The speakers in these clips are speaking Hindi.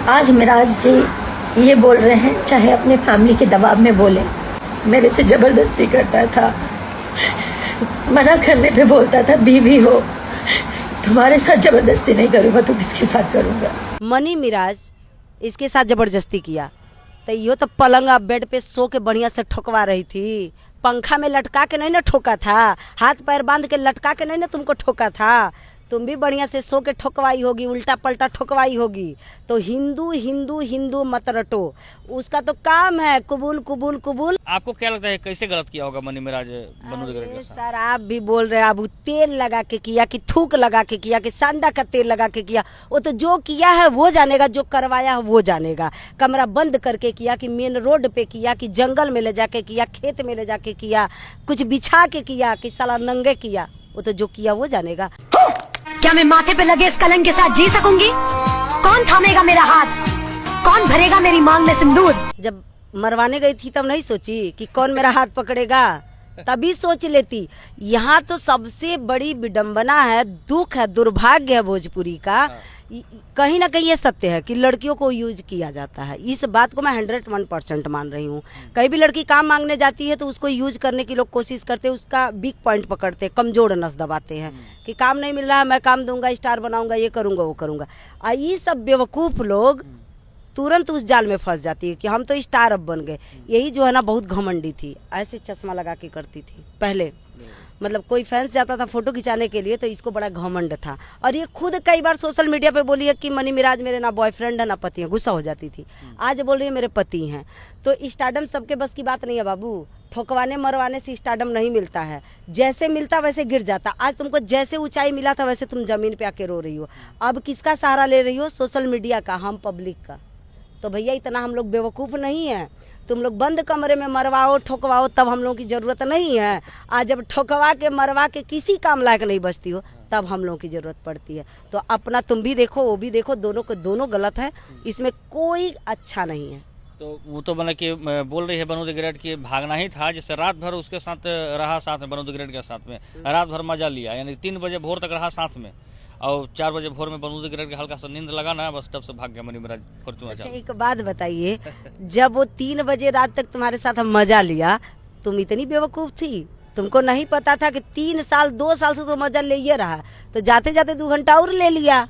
आज मिराज जी ये बोल रहे हैं, चाहे अपने फैमिली के दबाव में बोले, मेरे से जबरदस्ती करता था, मना करने पे बोलता था बीवी हो, तुम्हारे साथ जबरदस्ती नहीं करूंगा तो किसके साथ करूंगा। मनी मिराज इसके साथ जबरदस्ती किया तो यो तो पलंग बेड पे सो के बढ़िया से ठोकवा रही थी, पंखा में लटका के नहीं ना ठोका था, हाथ पैर बांध के लटका के नहीं ना तुमको ठोका था, तुम भी बढ़िया से सो के ठोकवाई होगी, उल्टा पलटा ठोकवाई होगी। तो हिंदू हिंदू हिंदू मत रटो, उसका तो काम है कबूल कबूल कबूल। आपको क्या लगता है कैसे गलत किया होगा मनी मिराज बनू के साथ? सर आप भी बोल रहे हैं, अब तेल लगा के किया कि थूक लगा के किया कि सांडा का तेल लगा के किया, वो तो जो किया है वो जानेगा, जो करवाया है वो जानेगा। कमरा बंद करके किया कि मेन रोड पे किया कि जंगल में ले जाके किया, खेत में ले जाके किया, कुछ बिछा के किया कि साला नंगे किया, वो तो जो किया वो जानेगा। क्या मैं माथे पे लगे इस कलंक के साथ जी सकूंगी? कौन थामेगा मेरा हाथ? कौन भरेगा मेरी मांग में सिंदूर? जब मरवाने गई थी तब नहीं सोची कि कौन मेरा हाथ पकड़ेगा, तभी सोच लेती। यहाँ तो सबसे बड़ी विडंबना है, दुख है, दुर्भाग्य है भोजपुरी का। कहीं ना कहीं ये सत्य है कि लड़कियों को यूज किया जाता है, इस बात को मैं 101% मान रही हूँ। कहीं भी लड़की काम मांगने जाती है तो उसको यूज करने की लोग कोशिश करते हैं, उसका वीक पॉइंट पकड़ते हैं, कमजोर नस दबाते हैं कि काम नहीं मिल रहा है, मैं काम दूंगा, स्टार बनाऊंगा, ये करूंगा वो करूंगा। और ये सब बेवकूफ लोग तुरंत उस जाल में फंस जाती है कि हम तो स्टार अब बन गए। यही जो है ना बहुत घमंडी थी, ऐसे चश्मा लगा के करती थी पहले, मतलब कोई फैंस जाता था फोटो खिंचाने के लिए तो इसको बड़ा घमंड था। और ये खुद कई बार सोशल मीडिया पे बोली है कि मनी मिराज मेरे ना बॉयफ्रेंड है ना पति है, गुस्सा हो जाती थी। आज बोल रही है मेरे पति हैं। तो स्टारडम सबके बस की बात नहीं है बाबू, ठोकवाने मरवाने से स्टारडम नहीं मिलता है, जैसे मिलता वैसे गिर जाता। आज तुमको जैसे ऊंचाई मिला था वैसे तुम जमीन पे आके रो रही हो। अब किसका सहारा ले रही हो? सोशल मीडिया का, हम पब्लिक का। तो भैया इतना हम लोग बेवकूफ़ नहीं है, तुम लोग बंद कमरे में मरवाओ ठोकवाओ तब हम लोगों की ज़रूरत नहीं है। आज जब ठोकवा के मरवा के किसी काम लायक नहीं बचती हो तब हम लोगों की ज़रूरत पड़ती है। तो अपना तुम भी देखो वो भी देखो, दोनों को दोनों गलत है, इसमें कोई अच्छा नहीं है। तो वो तो मतलब कि बोल रही है बनू द ग्रेट कि भागना ही था, जैसे रात भर उसके साथ रहा, साथ में बनू द ग्रेट के साथ में रात भर मजा लिया, यानी 3 बजे भोर तक रहा साथ में, और 4 बजे भोर में बनू द ग्रेट के हल्का सा नींद लगा ना, बस तब से भाग गया मनी मिराज फॉर्च्यूनर। अच्छा एक बात बताइए, जब वो 3 बजे रात तक तुम्हारे साथ मजा लिया, तुम इतनी बेवकूफ़ थी? तुमको नहीं पता था कि 3 साल 2 साल से तो मजा ले ही रहा, तो जाते जाते 2 घंटा और ले लिया।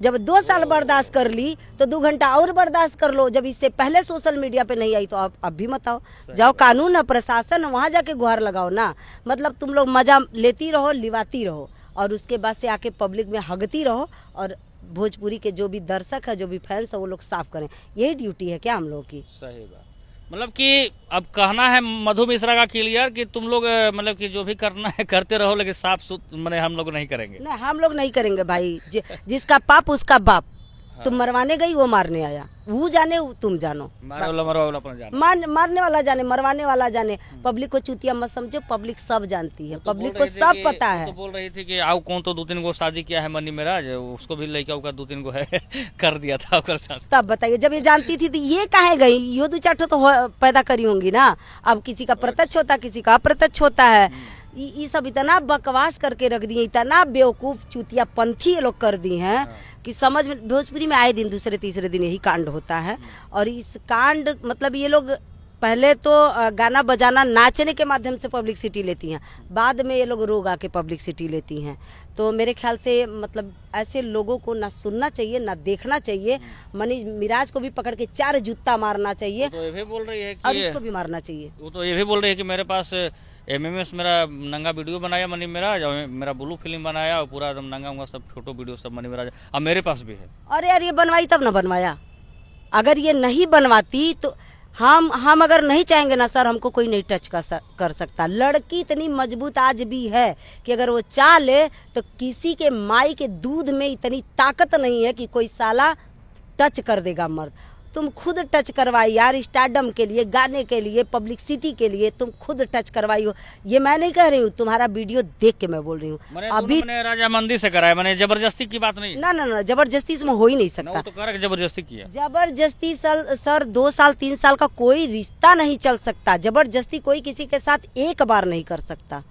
जब 2 साल बर्दाश्त कर ली तो 2 घंटा और बर्दाश्त कर लो। जब इससे पहले सोशल मीडिया पे नहीं आई तो आप अब भी मत आओ, जाओ कानून है, प्रशासन, वहाँ जाके गुहार लगाओ ना। मतलब तुम लोग मजा लेती रहो, लिवाती रहो, और उसके बाद से आके पब्लिक में हगती रहो, और भोजपुरी के जो भी दर्शक है, जो भी फैंस है, वो लोग साफ करें। यही ड्यूटी है क्या हम लोग की? सही बात। मतलब कि अब कहना है मधु मिश्रा का क्लियर कि तुम लोग मतलब कि जो भी करना है करते रहो, लेकिन साफ सुथरा मैंने हम लोग नहीं करेंगे। नहीं हम लोग नहीं करेंगे भाई, जिसका पाप उसका बाप। हाँ। तुम मरवाने गई वो मारने आया, वो जाने तुम जानो, मारने वाला अपना जाने। मारने वाला जाने, मरवाने वाला जाने। पब्लिक को चूतिया मत समझो, पब्लिक सब जानती है, पब्लिक को सब पता है। तो बोल रही थी कि आओ कौन तो 2-3 गो शादी किया है मनी मिराज, उसको भी लड़का का 2-3 गो है कर दिया था उसके साथ। तब बताइए, जब ये जानती थी तो ये काहे गई? ये 2-4 तो पैदा करी होंगी ना। अब किसी का प्रत्यक्ष होता, किसी का अप्रत्यक्ष होता है। ये सब इतना बकवास करके रख दिए, इतना बेवकूफ चूतिया पंथी ये लोग कर दी हैं कि समझ में। भोजपुरी में आए दिन दूसरे तीसरे दिन यही कांड होता है। और इस कांड मतलब ये लोग पहले तो गाना बजाना नाचने के माध्यम से पब्लिसिटी लेती हैं, बाद में ये लोग रोग आके पब्लिसिटी लेती हैं। तो मेरे ख्याल से मतलब ऐसे लोगों को ना सुनना चाहिए ना देखना चाहिए। मनी मिराज को भी पकड़ के 4 जूता मारना चाहिए, तो ये भी बोल रही है कि और इसको भी मारना चाहिए। वो तो ये भी बोल रही है कि मेरे पास MMS मेरा नंगा वीडियो बनाया मनी मिराज, और मेरा ब्लू फिल्म बनाया, और पूरा एकदम नंगा हुआ सब फोटो वीडियो सब मनी मिराज, अब मेरे पास भी है। अरे यार ये बनवाई तब ना बनवाया, अगर ये नहीं बनवाती तो हम अगर नहीं चाहेंगे ना सर, हमको कोई नहीं टच कर सकता। लड़की इतनी मजबूत आज भी है कि अगर वो चाह ले तो किसी के माई के दूध में इतनी ताकत नहीं है कि कोई साला टच कर देगा मर्द। तुम खुद टच करवाई यार, स्टारडम के लिए, गाने के लिए, पब्लिसिटी के लिए तुम खुद टच करवाई हो। ये मैं नहीं कह रही हूँ, तुम्हारा वीडियो देख के मैं बोल रही हूँ। अभी राजामंदी से कराया, मैंने जबरदस्ती की बात नहीं। ना जबरदस्ती इसमें हो ही नहीं सकता। तो कर जबरदस्ती किया, जबरदस्ती सर 2 साल 3 साल का कोई रिश्ता नहीं चल सकता। जबरदस्ती कोई किसी के साथ एक बार नहीं कर सकता।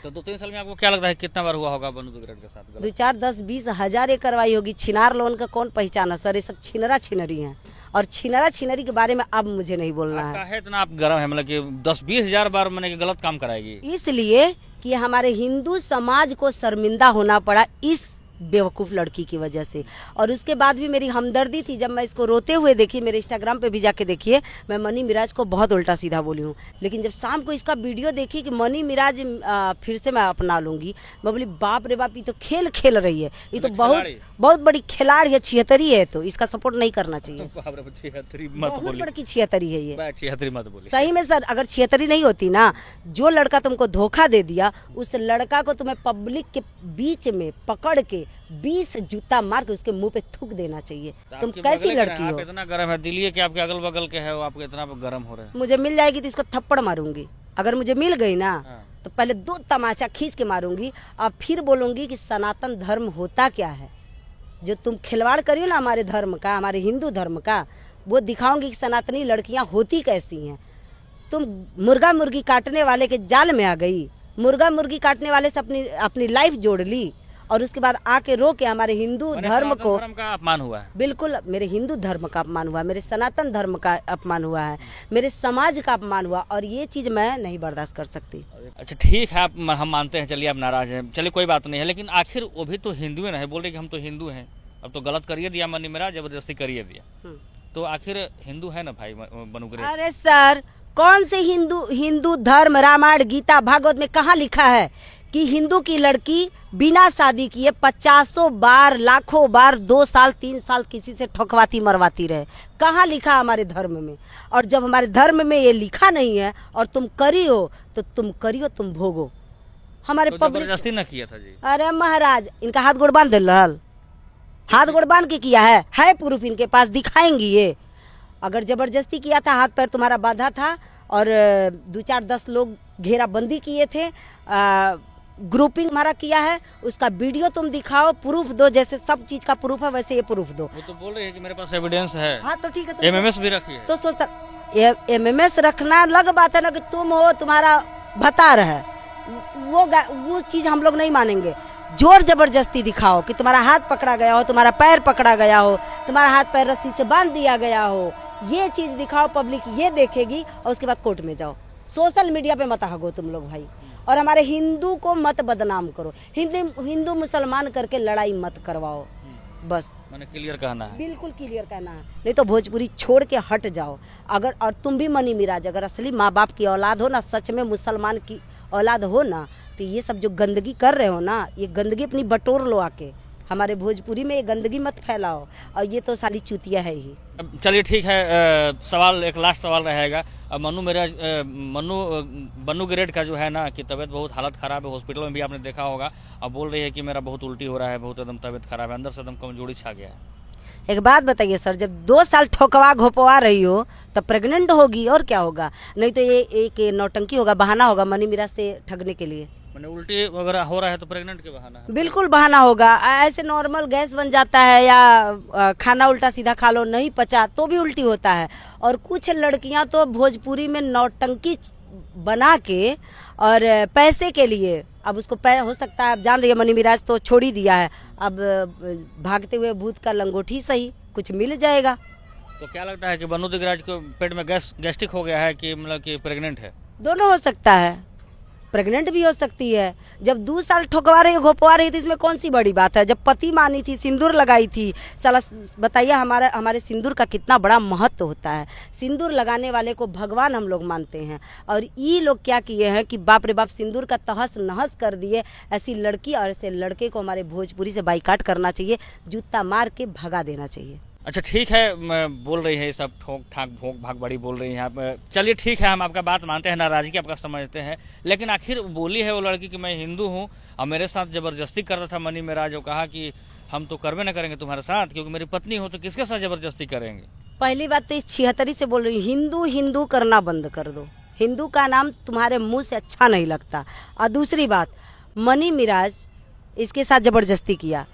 तो 2-3 साल में आपको क्या लगता है कितना बार हुआ होगा बनु दुगरेट के साथ गलत? 2, 4, 10, 20 हजार ये कार्रवाई होगी। छिनार लोन का कौन पहचाना सर, ये सब छिनरा छिनरी हैं और छिनरा छिनरी के बारे में अब मुझे नहीं बोलना आपका है। है इतना आप गर्म है, मतलब कि 10-20 हजार बार मैंने कि गलत काम कराएगी। इसलिए कि हमारे हिंदू समाज को शर्मिंदा होना पड़ा इस बेवकूफ़ लड़की की वजह से। और उसके बाद भी मेरी हमदर्दी थी, जब मैं इसको रोते हुए देखी, मेरे इंस्टाग्राम पे भी जाके देखिए, मैं मनी मिराज को बहुत उल्टा सीधा बोली हूँ। लेकिन जब शाम को इसका वीडियो देखी कि मनी मिराज फिर से मैं अपना लूंगी, मैं बोली बाप रे बाप, ये तो खेल खेल रही है, ये तो बहुत बहुत बड़ी खिलाड़ी है, छिहत्तरी है, तो इसका सपोर्ट नहीं करना चाहिए। बहुत बड़ी छिहत्तरी है ये, 76 मत बोलिए। सही में सर, अगर छिहत्तरी नहीं होती ना, जो लड़का तुमको धोखा दे दिया, उस लड़का को तुम्हें पब्लिक के बीच में पकड़ के 20 जूता मार के उसके मुंह पे थूक देना चाहिए। तुम कैसी लड़की हो? आप इतना गर्म है, दिल्ली के आपके अगल बगल के है वो आपको इतना गर्म हो रहे हैं। मुझे मिल जाएगी तो इसको थप्पड़ मारूंगी। अगर मुझे मिल गई ना हाँ। तो पहले 2 तमाचा खींच के मारूंगी और फिर बोलूंगी कि सनातन धर्म होता क्या है। जो तुम खिलवाड़ करी हो ना हमारे धर्म का, हमारे हिंदू धर्म का, वो दिखाऊंगी कि सनातनी लड़कियां होती कैसी हैं। तुम मुर्गा मुर्गी काटने वाले के जाल में आ गई, मुर्गा मुर्गी काटने वाले से अपनी लाइफ जोड़ ली और उसके बाद आके रो के हमारे हिंदू धर्म को, धर्म का अपमान हुआ है। बिल्कुल मेरे हिंदू धर्म का अपमान हुआ, मेरे सनातन धर्म का अपमान हुआ है, मेरे समाज का अपमान हुआ, और ये चीज मैं नहीं बर्दाश्त कर सकती। अच्छा ठीक है, हम मानते हैं, चलिए आप नाराज हैं, चलिए कोई बात नहीं है, लेकिन आखिर वो भी तो हिंदू है, बोल रहे कि हम तो हिंदू हैं। अब तो गलत करिए दिया मनी मेरा, जबरदस्ती करिए दिया, तो आखिर हिंदू है ना भाई बनु दुगरेट। अरे सर, कौन से हिंदू धर्म, रामायण, गीता, भागवत में कहाँ लिखा है कि हिंदू की लड़की बिना शादी किए 50 बार, लाखों बार 2 साल 3 साल किसी से ठोकवाती मरवाती रहे? कहाँ लिखा हमारे धर्म में? और जब हमारे धर्म में ये लिखा नहीं है और तुम करी हो तो तुम करियो, तुम भोगो। हमारे तो पब्लिक जबरदस्ती न किया था जी। अरे महाराज, इनका हाथ गोड़ बांध दिल, हाथ गोड़ बांध के किया है प्रूफ इनके पास, दिखाएंगी ये। अगर जबरदस्ती किया था, हाथ पैर तुम्हारा बांधा था और 2, 4, 10 लोग घेराबंदी किए थे, ग्रुपिंग हमारा किया है, उसका वीडियो तुम दिखाओ, प्रूफ दो। जैसे सब चीज का प्रूफ है वैसे ये प्रूफ दो। वो तो बोल रही है कि मेरे पास एविडेंस है। हाँ तो ठीक है, एमएमएस भी रखी है। तो सोच एमएमएस रखना अलग बात है ना, कि तुम हो, तुम्हारा भतार है, वो चीज हम लोग नहीं मानेंगे। जोर जबरदस्ती दिखाओ कि तुम्हारा हाथ पकड़ा गया हो, तुम्हारा पैर पकड़ा गया हो, तुम्हारा हाथ पैर रस्सी से बांध दिया गया हो, ये चीज दिखाओ, पब्लिक ये देखेगी, और उसके बाद कोर्ट में जाओ। सोशल मीडिया पे मत हगो तुम लोग भाई, और हमारे हिंदू को मत बदनाम करो, हिंदू मुसलमान करके लड़ाई मत करवाओ, बस मैंने क्लियर कहना है। बिल्कुल क्लियर कहना है, नहीं तो भोजपुरी छोड़ के हट जाओ। अगर और तुम भी मनी मिराज अगर असली माँ बाप की औलाद हो ना, सच में मुसलमान की औलाद हो ना, तो ये सब जो गंदगी कर रहे हो ना, ये गंदगी अपनी बटोर लो आके। हमारे भोजपुरी में ये गंदगी मत फैलाओ, और ये तो साली चूतिया है ही। चलिए ठीक है, सवाल एक लास्ट सवाल रहेगा। अब बनु दुगरेट का जो है ना कि तबीयत बहुत हालत ख़राब है, हॉस्पिटल में भी आपने देखा होगा। अब बोल रही है कि मेरा बहुत उल्टी हो रहा है, बहुत एकदम तबीयत खराब है, अंदर से एकदम कमजोरी छा गया है। एक बात बताइए सर, जब 2 साल ठोकवा घोपवा रही हो तब प्रेग्नेंट होगी, और क्या होगा? नहीं तो ये एक नौटंकी होगा, बहाना होगा मनी मिराज से ठगने के लिए। मैंने उल्टी वगैरह हो रहा है तो प्रेग्नेंट के बहाना है। बिल्कुल बहाना होगा। ऐसे नॉर्मल गैस बन जाता है, या खाना उल्टा सीधा खा लो, नहीं पचा तो भी उल्टी होता है। और कुछ लड़कियां तो भोजपुरी में नौटंकी बना के और पैसे के लिए, अब उसको हो सकता है, आप जान रही है मनी मिराज तो छोड़ ही दिया है, अब भागते हुए भूत का लंगोटी सही, कुछ मिल जाएगा। तो क्या लगता है कि बनु दुगरेट को पेट में गैस्ट्रिक हो गया है कि मतलब कि प्रेग्नेंट है? दोनों हो सकता है, प्रेग्नेंट भी हो सकती है। जब 2 साल ठोकवा रही घोपवा रही थी, इसमें कौन सी बड़ी बात है? जब पति मानी थी, सिंदूर लगाई थी, साला बताइए हमारे सिंदूर का कितना बड़ा महत्व होता है। सिंदूर लगाने वाले को भगवान हम लोग मानते हैं, और ये लोग क्या किए हैं कि बाप रे बाप सिंदूर का तहस नहस कर दिए। ऐसी लड़की और ऐसे लड़के को हमारे भोजपुरी से बाइकाट करना चाहिए, जूता मार के भगा देना चाहिए। अच्छा ठीक है, मैं बोल रही है सब ठोक ठाक भोंक भाग बड़ी बोल रही हैं आप। चलिए ठीक है, हम आपका बात मानते हैं, नाराजगी आपका समझते हैं, लेकिन आखिर बोली है वो लड़की कि मैं हिंदू हूँ और मेरे साथ जबरदस्ती कर रहा था मनी मेरा, जो कहा कि हम तो करवे न करेंगे तुम्हारे साथ, क्योंकि मेरी पत्नी हो तो किसके साथ जबरदस्ती करेंगे। पहली बात तो इस 76 से बोल रही हूँ, हिंदू हिंदू करना बंद कर दो, हिंदू का नाम तुम्हारे मुंह से अच्छा नहीं लगता। और दूसरी बात, मनी मिराज इसके साथ जबरदस्ती किया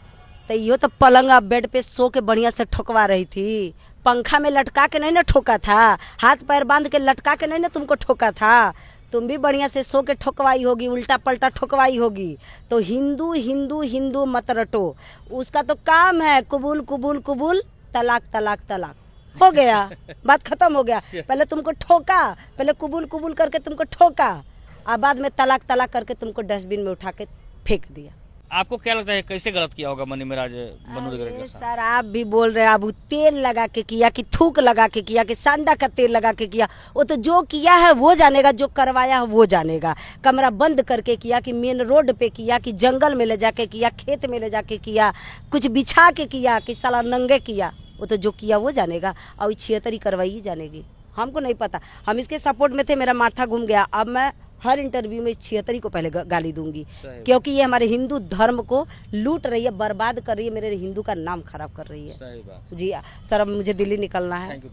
तो यो तो पलंग अब बेड पे सो के बढ़िया से ठोकवा रही थी, पंखा में लटका के नहीं ना ठोका था, हाथ पैर बांध के लटका के नहीं ना तुमको ठोका था। तुम भी बढ़िया से सो के ठोकवाई होगी, उल्टा पलटा ठोकवाई होगी। तो हिंदू हिंदू हिंदू मत रटो, उसका तो काम है कबूल कबूल कबूल, तलाक तलाक तलाक, हो गया, बात खत्म हो गया। पहले तुमको ठोका, पहले कबूल कबूल करके तुमको ठोका, और बाद में तलाक तलाक करके तुमको डस्टबिन में उठा के फेंक दिया। आपको क्या लगता है कैसे गलत किया होगा मनी महाराज बनु दगरेट के अरे साथ? सर आप भी बोल रहे हैं, अब तेल लगा के किया कि थूक लगा के किया कि सांडा का तेल लगा के किया, वो तो जो किया है वो जानेगा, जो करवाया है वो जानेगा। कमरा बंद करके किया कि मेन रोड पे किया कि जंगल में ले जाके किया, खेत में ले जाके किया, कुछ बिछा के किया कि साला नंगे किया, वो तो जो किया वो जानेगा, और 76 करवाई जानेगी। हमको नहीं पता, हम इसके सपोर्ट में थे, मेरा माथा घूम गया। अब मैं हर इंटरव्यू में 76 को पहले गाली दूंगी, क्योंकि ये हमारे हिंदू धर्म को लूट रही है, बर्बाद कर रही है, मेरे हिंदू का नाम खराब कर रही है। सही बात। जी सर, अब मुझे दिल्ली निकलना है। Thank you.